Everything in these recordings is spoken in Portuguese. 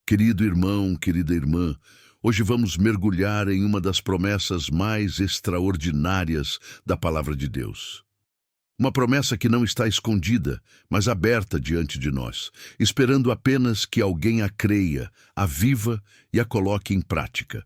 Querido irmão, querida irmã, hoje vamos mergulhar em uma das promessas mais extraordinárias da Palavra de Deus. Uma promessa que não está escondida, mas aberta diante de nós, esperando apenas que alguém a creia, a viva e a coloque em prática.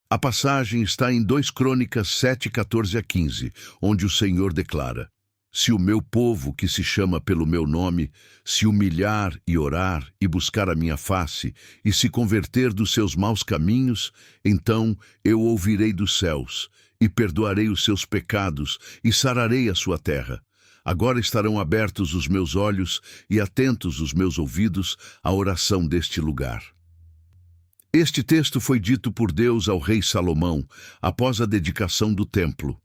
A passagem está em 2 Crônicas 7, 14 a 15, onde o Senhor declara: Se o meu povo, que se chama pelo meu nome, se humilhar e orar e buscar a minha face e se converter dos seus maus caminhos, então eu ouvirei dos céus e perdoarei os seus pecados e sararei a sua terra. Agora estarão abertos os meus olhos e atentos os meus ouvidos à oração deste lugar. Este texto foi dito por Deus ao rei Salomão após a dedicação do templo.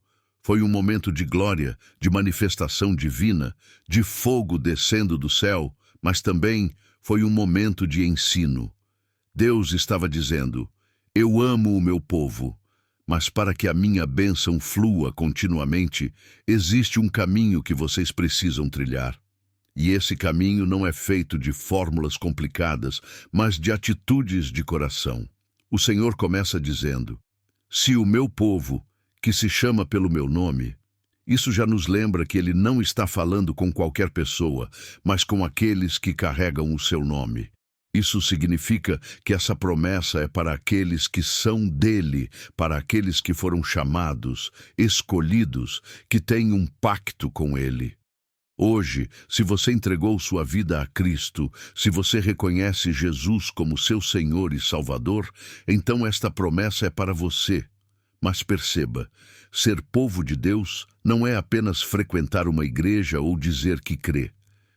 Foi um momento de glória, de manifestação divina, de fogo descendo do céu, mas também foi um momento de ensino. Deus estava dizendo: Eu amo o meu povo, mas para que a minha bênção flua continuamente, existe um caminho que vocês precisam trilhar. E esse caminho não é feito de fórmulas complicadas, mas de atitudes de coração. O Senhor começa dizendo: Se o meu povo, que se chama pelo meu nome. Isso já nos lembra que ele não está falando com qualquer pessoa, mas com aqueles que carregam o seu nome. Isso significa que essa promessa é para aqueles que são dele, para aqueles que foram chamados, escolhidos, que têm um pacto com ele. Hoje, se você entregou sua vida a Cristo, se você reconhece Jesus como seu Senhor e Salvador, então esta promessa é para você. Mas perceba, ser povo de Deus não é apenas frequentar uma igreja ou dizer que crê.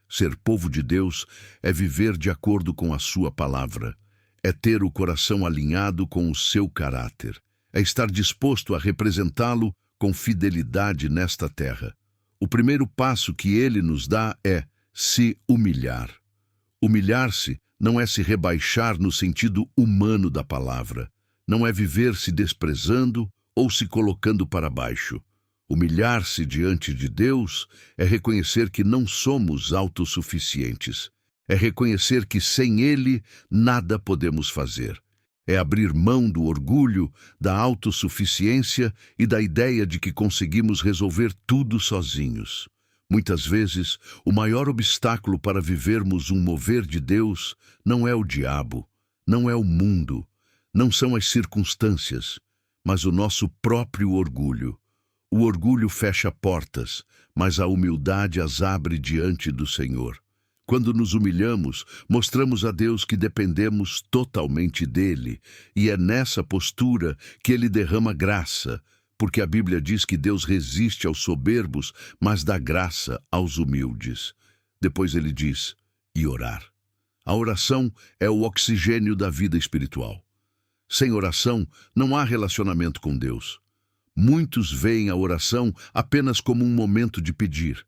Ser povo de Deus é viver de acordo com a sua palavra, é ter o coração alinhado com o seu caráter, é estar disposto a representá-lo com fidelidade nesta terra. O primeiro passo que ele nos dá é se humilhar. Humilhar-se não é se rebaixar no sentido humano da palavra, não é viver se desprezando ou se colocando para baixo. Humilhar-se diante de Deus é reconhecer que não somos autossuficientes. É reconhecer que sem Ele nada podemos fazer. É abrir mão do orgulho, da autossuficiência e da ideia de que conseguimos resolver tudo sozinhos. Muitas vezes, o maior obstáculo para vivermos um mover de Deus não é o diabo, não é o mundo, não são as circunstâncias, mas o nosso próprio orgulho. O orgulho fecha portas, mas a humildade as abre diante do Senhor. Quando nos humilhamos, mostramos a Deus que dependemos totalmente dele, e é nessa postura que ele derrama graça, porque a Bíblia diz que Deus resiste aos soberbos, mas dá graça aos humildes. Depois ele diz: e orar. A oração é o oxigênio da vida espiritual. Sem oração, não há relacionamento com Deus. Muitos veem a oração apenas como um momento de pedir,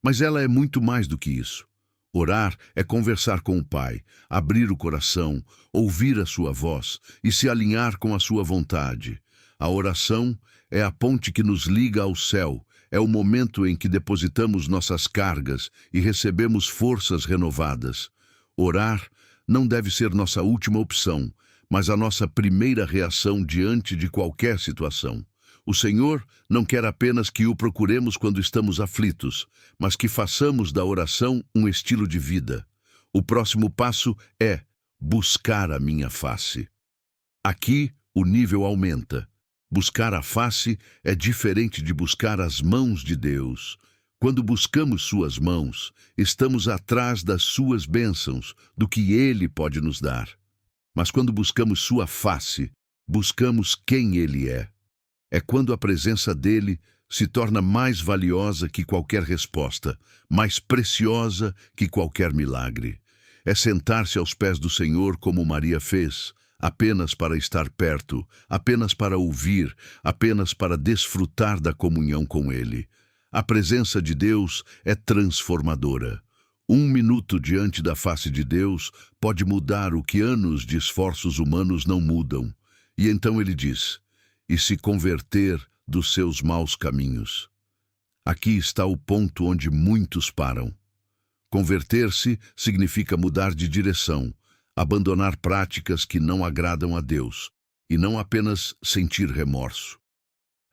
mas ela é muito mais do que isso. Orar é conversar com o Pai, abrir o coração, ouvir a sua voz e se alinhar com a sua vontade. A oração é a ponte que nos liga ao céu, é o momento em que depositamos nossas cargas e recebemos forças renovadas. Orar não deve ser nossa última opção, mas a nossa primeira reação diante de qualquer situação. O Senhor não quer apenas que o procuremos quando estamos aflitos, mas que façamos da oração um estilo de vida. O próximo passo é buscar a minha face. Aqui, o nível aumenta. Buscar a face é diferente de buscar as mãos de Deus. Quando buscamos suas mãos, estamos atrás das suas bênçãos, do que Ele pode nos dar. Mas quando buscamos sua face, buscamos quem Ele é. É quando a presença dele se torna mais valiosa que qualquer resposta, mais preciosa que qualquer milagre. É sentar-se aos pés do Senhor como Maria fez, apenas para estar perto, apenas para ouvir, apenas para desfrutar da comunhão com Ele. A presença de Deus é transformadora. 1 minuto diante da face de Deus pode mudar o que anos de esforços humanos não mudam. E então ele diz: e se converter dos seus maus caminhos. Aqui está o ponto onde muitos param. Converter-se significa mudar de direção, abandonar práticas que não agradam a Deus e não apenas sentir remorso.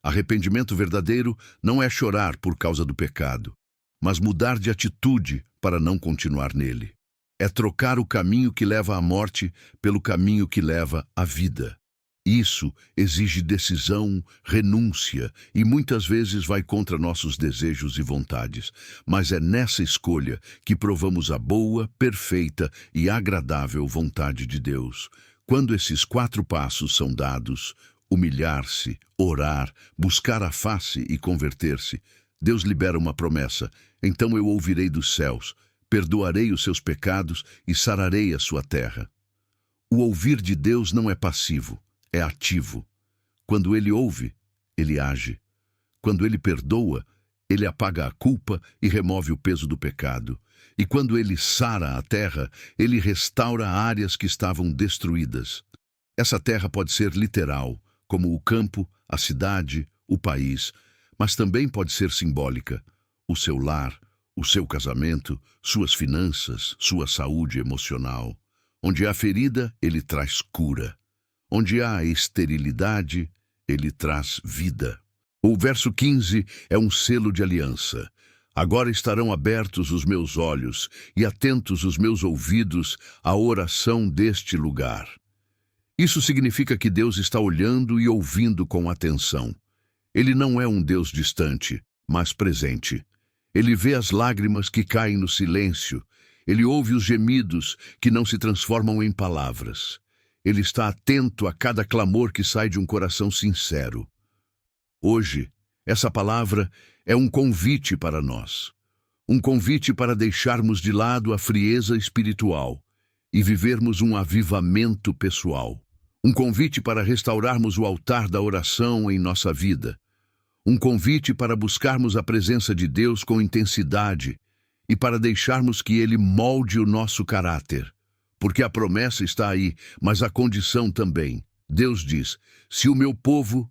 Arrependimento verdadeiro não é chorar por causa do pecado, mas mudar de atitude para não continuar nele. É trocar o caminho que leva à morte pelo caminho que leva à vida. Isso exige decisão, renúncia e muitas vezes vai contra nossos desejos e vontades. Mas é nessa escolha que provamos a boa, perfeita e agradável vontade de Deus. Quando esses 4 passos são dados, humilhar-se, orar, buscar a face e converter-se, Deus libera uma promessa: então eu ouvirei dos céus, perdoarei os seus pecados e sararei a sua terra. O ouvir de Deus não é passivo, é ativo. Quando ele ouve, ele age. Quando ele perdoa, ele apaga a culpa e remove o peso do pecado. E quando ele sara a terra, ele restaura áreas que estavam destruídas. Essa terra pode ser literal, como o campo, a cidade, o país, mas também pode ser simbólica, o seu lar, o seu casamento, suas finanças, sua saúde emocional. Onde há ferida, ele traz cura. Onde há esterilidade, ele traz vida. O verso 15 é um selo de aliança. Agora estarão abertos os meus olhos e atentos os meus ouvidos à oração deste lugar. Isso significa que Deus está olhando e ouvindo com atenção. Ele não é um Deus distante, mas presente. Ele vê as lágrimas que caem no silêncio. Ele ouve os gemidos que não se transformam em palavras. Ele está atento a cada clamor que sai de um coração sincero. Hoje, essa palavra é um convite para nós. Um convite para deixarmos de lado a frieza espiritual e vivermos um avivamento pessoal. Um convite para restaurarmos o altar da oração em nossa vida. Um convite para buscarmos a presença de Deus com intensidade e para deixarmos que Ele molde o nosso caráter. Porque a promessa está aí, mas a condição também. Deus diz: se o meu povo...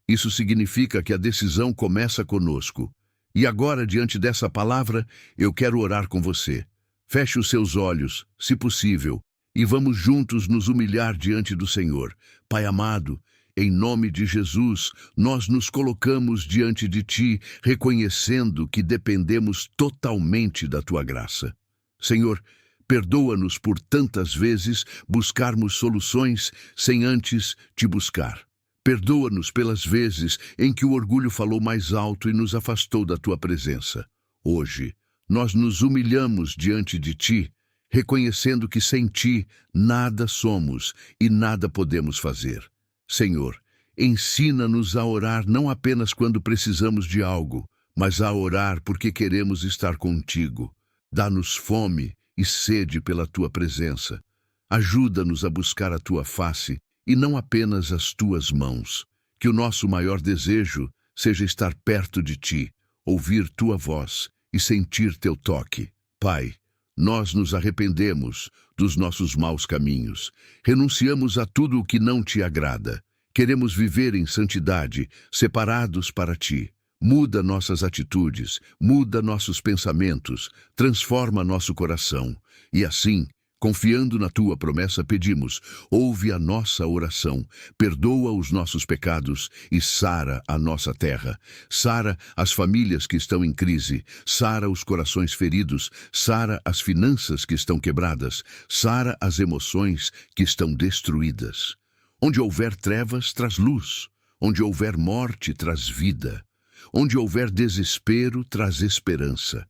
Isso significa que a decisão começa conosco. E agora, diante dessa palavra, eu quero orar com você. Feche os seus olhos, se possível, e vamos juntos nos humilhar diante do Senhor. Pai amado, em nome de Jesus, nós nos colocamos diante de Ti, reconhecendo que dependemos totalmente da Tua graça. Senhor, perdoa-nos por tantas vezes buscarmos soluções sem antes Te buscar. Perdoa-nos pelas vezes em que o orgulho falou mais alto e nos afastou da Tua presença. Hoje, nós nos humilhamos diante de Ti, reconhecendo que sem Ti nada somos e nada podemos fazer. Senhor, ensina-nos a orar não apenas quando precisamos de algo, mas a orar porque queremos estar contigo. Dá-nos fome e sede pela Tua presença. Ajuda-nos a buscar a Tua face e não apenas as Tuas mãos. Que o nosso maior desejo seja estar perto de Ti, ouvir Tua voz e sentir Teu toque. Pai, nós nos arrependemos dos nossos maus caminhos. Renunciamos a tudo o que não Te agrada. Queremos viver em santidade, separados para Ti. Muda nossas atitudes, muda nossos pensamentos, transforma nosso coração. E assim, confiando na Tua promessa, pedimos: ouve a nossa oração, perdoa os nossos pecados e sara a nossa terra. Sara as famílias que estão em crise, sara os corações feridos, sara as finanças que estão quebradas, sara as emoções que estão destruídas. Onde houver trevas, traz luz. Onde houver morte, traz vida. Onde houver desespero, traz esperança.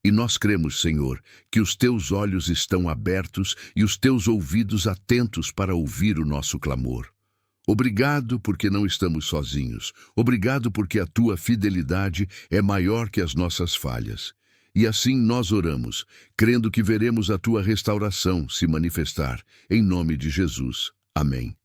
E nós cremos, Senhor, que os Teus olhos estão abertos e os Teus ouvidos atentos para ouvir o nosso clamor. Obrigado porque não estamos sozinhos. Obrigado porque a Tua fidelidade é maior que as nossas falhas. E assim nós oramos, crendo que veremos a Tua restauração se manifestar. Em nome de Jesus. Amém.